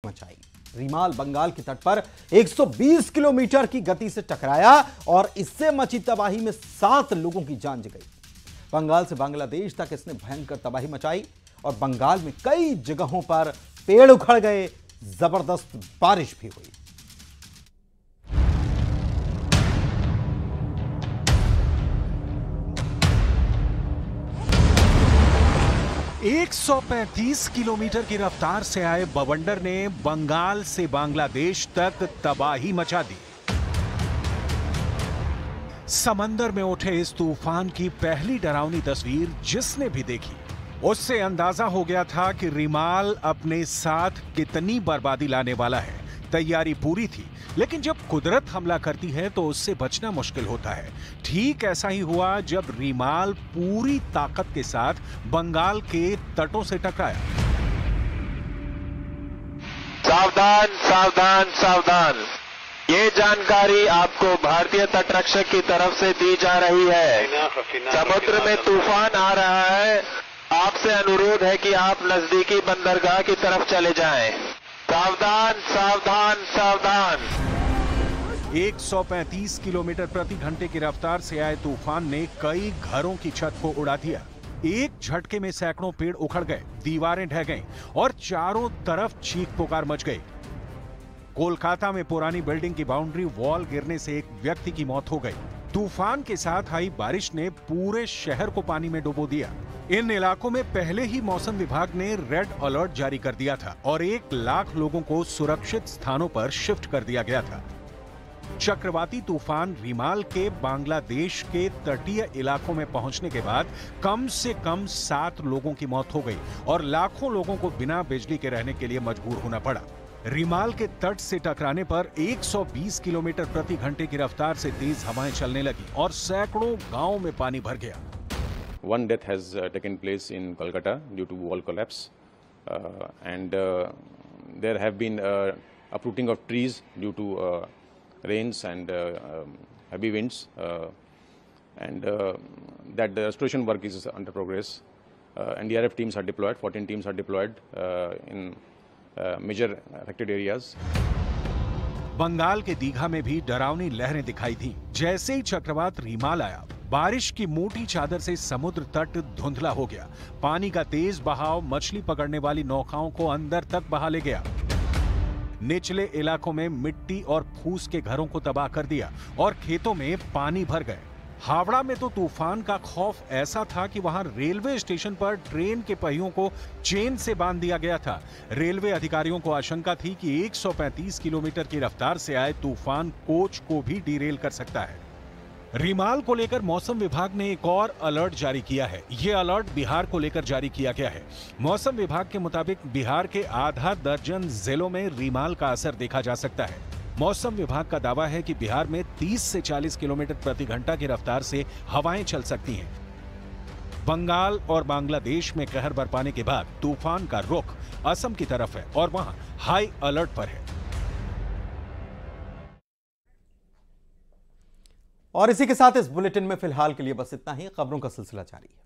मचाई। रीमाल बंगाल के तट पर 120 किलोमीटर की गति से टकराया और इससे मची तबाही में 7 लोगों की जान गई। बंगाल से बांग्लादेश तक इसने भयंकर तबाही मचाई और बंगाल में कई जगहों पर पेड़ उखड़ गए, जबरदस्त बारिश भी हुई। 135 किलोमीटर की रफ्तार से आए बवंडर ने बंगाल से बांग्लादेश तक तबाही मचा दी। समंदर में उठे इस तूफान की पहली डरावनी तस्वीर जिसने भी देखी, उससे अंदाजा हो गया था कि रीमाल अपने साथ कितनी बर्बादी लाने वाला है। तैयारी पूरी थी, लेकिन जब कुदरत हमला करती है तो उससे बचना मुश्किल होता है। ठीक ऐसा ही हुआ जब रीमाल पूरी ताकत के साथ बंगाल के तटों से टकराया। सावधान सावधान सावधान, ये जानकारी आपको भारतीय तटरक्षक की तरफ से दी जा रही है। समुद्र में तूफान आ रहा है, आपसे अनुरोध है कि आप नजदीकी बंदरगाह की तरफ चले जाएं। सावधान सावधान सावधान। 135 किलोमीटर प्रति घंटे की रफ्तार से आए तूफान ने कई घरों की छत को उड़ा दिया। एक झटके में सैकड़ों पेड़ उखड़ गए, दीवारें ढह गईं और चारों तरफ चीख पुकार मच गई। कोलकाता में पुरानी बिल्डिंग की बाउंड्री वॉल गिरने से एक व्यक्ति की मौत हो गई। तूफान के साथ आई बारिश ने पूरे शहर को पानी में डुबो दिया। इन इलाकों में पहले ही मौसम विभाग ने रेड अलर्ट जारी कर दिया था और 1 लाख लोगों को सुरक्षित स्थानों पर शिफ्ट कर दिया गया था। चक्रवाती तूफान रीमाल के बांग्लादेश के तटीय इलाकों में पहुंचने के बाद कम से कम 7 लोगों की मौत हो गई और लाखों लोगों को बिना बिजली के रहने के लिए मजबूर होना पड़ा। रीमाल के तट से टकराने पर 120 किलोमीटर प्रति घंटे की रफ्तार से तेज हवाएं चलने लगी और सैकड़ों गांवों में पानी भर गया। One death has taken place in Kolkata due to wall collapse, and there have been uprooting of trees due to rains and heavy winds, and that the restoration work is under progress. NDRF teams are deployed, 14 teams are deployed in major affected areas. Bengal के दीघा में भी डरावनी लहरें दिखाई थीं। जैसे ही चक्रवात रीमाल आया, बारिश की मोटी चादर से समुद्र तट धुंधला हो गया। पानी का तेज बहाव मछली पकड़ने वाली नौकाओं को अंदर तक बहा ले गया। निचले इलाकों में मिट्टी और फूस के घरों को तबाह कर दिया और खेतों में पानी भर गए। हावड़ा में तो तूफान का खौफ ऐसा था कि वहां रेलवे स्टेशन पर ट्रेन के पहियों को चेन से बांध दिया गया था। रेलवे अधिकारियों को आशंका थी कि 135 किलोमीटर की रफ्तार से आए तूफान कोच को भी डिरेल कर सकता है। रीमाल को लेकर मौसम विभाग ने एक और अलर्ट जारी किया है। यह अलर्ट बिहार को लेकर जारी किया गया है। मौसम विभाग के मुताबिक बिहार के आधा दर्जन जिलों में रीमाल का असर देखा जा सकता है। मौसम विभाग का दावा है कि बिहार में 30 से 40 किलोमीटर प्रति घंटा की रफ्तार से हवाएं चल सकती हैं। बंगाल और बांग्लादेश में कहर बरपाने के बाद तूफान का रुख असम की तरफ है और वहां हाई अलर्ट पर है। और इसी के साथ इस बुलेटिन में फिलहाल के लिए बस इतना ही। खबरों का सिलसिला जारी है।